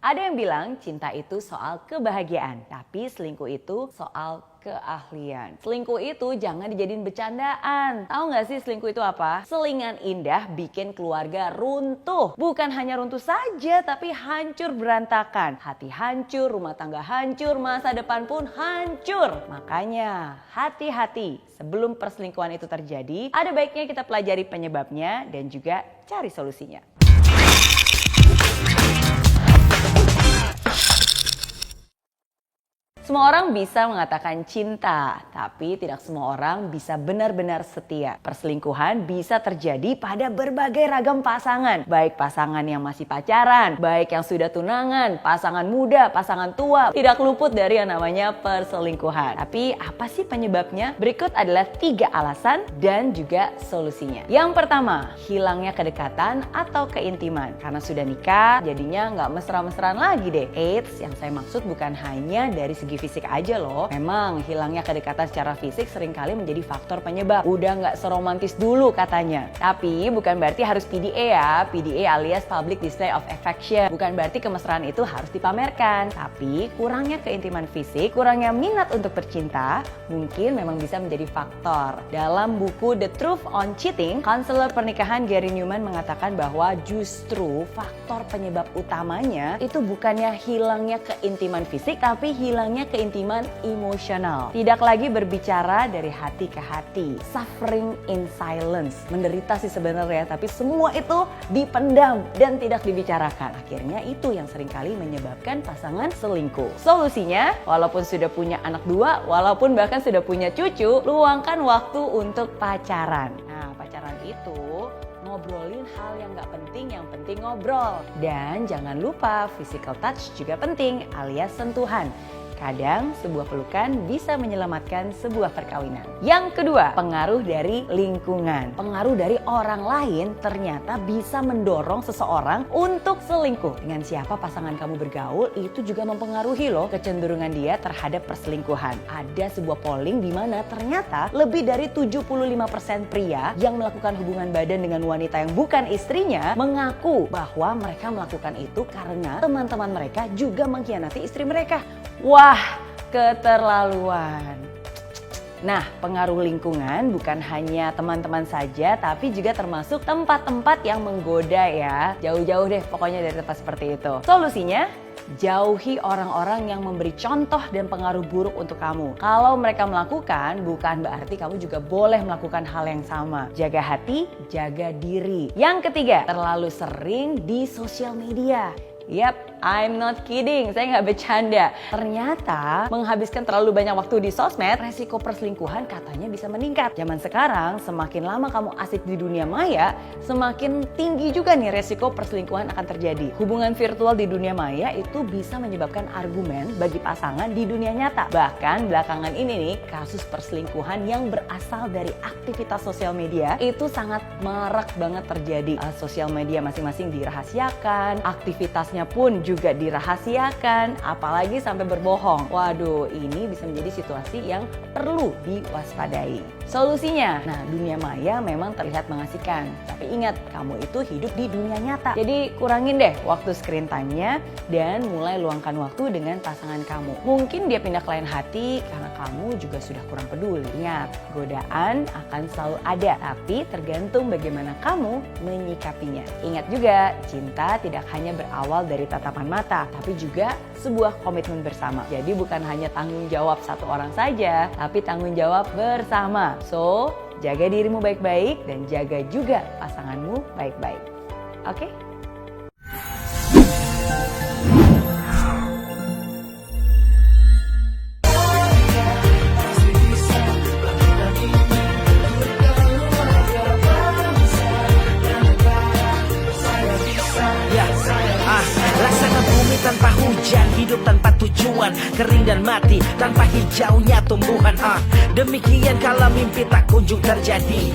Ada yang bilang cinta itu soal kebahagiaan, tapi selingkuh itu soal keahlian. Selingkuh itu jangan dijadiin bercandaan. Tahu nggak sih selingkuh itu apa? Selingan indah bikin keluarga runtuh. Bukan hanya runtuh saja, tapi hancur berantakan. Hati hancur, rumah tangga hancur, masa depan pun hancur. Makanya hati-hati sebelum perselingkuhan itu terjadi. Ada baiknya kita pelajari penyebabnya dan juga cari solusinya. Semua orang bisa mengatakan cinta, tapi tidak semua orang bisa benar-benar setia. Perselingkuhan bisa terjadi pada berbagai ragam pasangan. Baik pasangan yang masih pacaran, baik yang sudah tunangan, pasangan muda, pasangan tua. Tidak luput dari yang namanya perselingkuhan. Tapi apa sih penyebabnya? Berikut adalah 3 alasan dan juga solusinya. Yang pertama, hilangnya kedekatan atau keintiman. Karena sudah nikah, jadinya nggak mesra-mesraan lagi deh. Eits, yang saya maksud bukan hanya dari segi fisik aja loh. Memang hilangnya kedekatan secara fisik seringkali menjadi faktor penyebab. Udah nggak seromantis dulu katanya. Tapi bukan berarti harus PDA ya. PDA alias Public Display of Affection. Bukan berarti kemesraan itu harus dipamerkan. Tapi kurangnya keintiman fisik, kurangnya minat untuk bercinta, mungkin memang bisa menjadi faktor. Dalam buku The Truth on Cheating, konselor pernikahan Gary Newman mengatakan bahwa justru faktor penyebab utamanya itu bukannya hilangnya keintiman fisik, tapi hilangnya keintiman emosional. Tidak lagi berbicara dari hati ke hati. Suffering in silence. Menderita sih sebenarnya, tapi semua itu dipendam dan tidak dibicarakan. Akhirnya itu yang seringkali menyebabkan pasangan selingkuh. Solusinya, walaupun sudah punya anak 2, walaupun bahkan sudah punya cucu, luangkan waktu untuk pacaran. Nah, pacaran itu ngobrolin hal yang gak penting, yang penting ngobrol. Dan jangan lupa physical touch juga penting, alias sentuhan. Kadang sebuah pelukan bisa menyelamatkan sebuah perkawinan. Yang kedua, pengaruh dari lingkungan. Pengaruh dari orang lain ternyata bisa mendorong seseorang untuk selingkuh. Dengan siapa pasangan kamu bergaul itu juga mempengaruhi loh kecenderungan dia terhadap perselingkuhan. Ada sebuah polling di mana ternyata lebih dari 75% pria yang melakukan hubungan badan dengan wanita yang bukan istrinya mengaku bahwa mereka melakukan itu karena teman-teman mereka juga mengkhianati istri mereka. Wah, keterlaluan. Nah, pengaruh lingkungan bukan hanya teman-teman saja, tapi juga termasuk tempat-tempat yang menggoda ya. Jauh-jauh deh pokoknya dari tempat seperti itu. Solusinya, jauhi orang-orang yang memberi contoh dan pengaruh buruk untuk kamu. Kalau mereka melakukan, bukan berarti kamu juga boleh melakukan hal yang sama. Jaga hati, jaga diri. Yang ketiga, terlalu sering di sosial media. Yap, I'm not kidding, saya nggak bercanda. Ternyata menghabiskan terlalu banyak waktu di sosmed, resiko perselingkuhan katanya bisa meningkat. Zaman sekarang, semakin lama kamu asik di dunia maya, semakin tinggi juga nih resiko perselingkuhan akan terjadi. Hubungan virtual di dunia maya itu bisa menyebabkan argumen bagi pasangan di dunia nyata. Bahkan belakangan ini nih, kasus perselingkuhan yang berasal dari aktivitas sosial media itu sangat marak banget terjadi. Sosial media masing-masing dirahasiakan, aktivitasnya pun juga dirahasiakan, apalagi sampai berbohong. Waduh, ini bisa menjadi situasi yang perlu diwaspadai. Solusinya, nah dunia maya memang terlihat mengasihkan, tapi ingat kamu itu hidup di dunia nyata. Jadi kurangin deh waktu screen time-nya dan mulai luangkan waktu dengan pasangan kamu. Mungkin dia pindah ke lain hati karena kamu juga sudah kurang peduli. Ingat, godaan akan selalu ada, tapi tergantung bagaimana kamu menyikapinya. Ingat juga, cinta tidak hanya berawal dari tatapan mata, tapi juga sebuah komitmen bersama. Jadi bukan hanya tanggung jawab satu orang saja, tapi tanggung jawab bersama. So, jaga dirimu baik-baik dan jaga juga pasanganmu baik-baik. Oke? Laksana bumi tanpa hujan, hidup tanpa tujuan, kering dan mati tanpa hijaunya tumbuhan. Demikian kalau mimpi tak kunjung terjadi.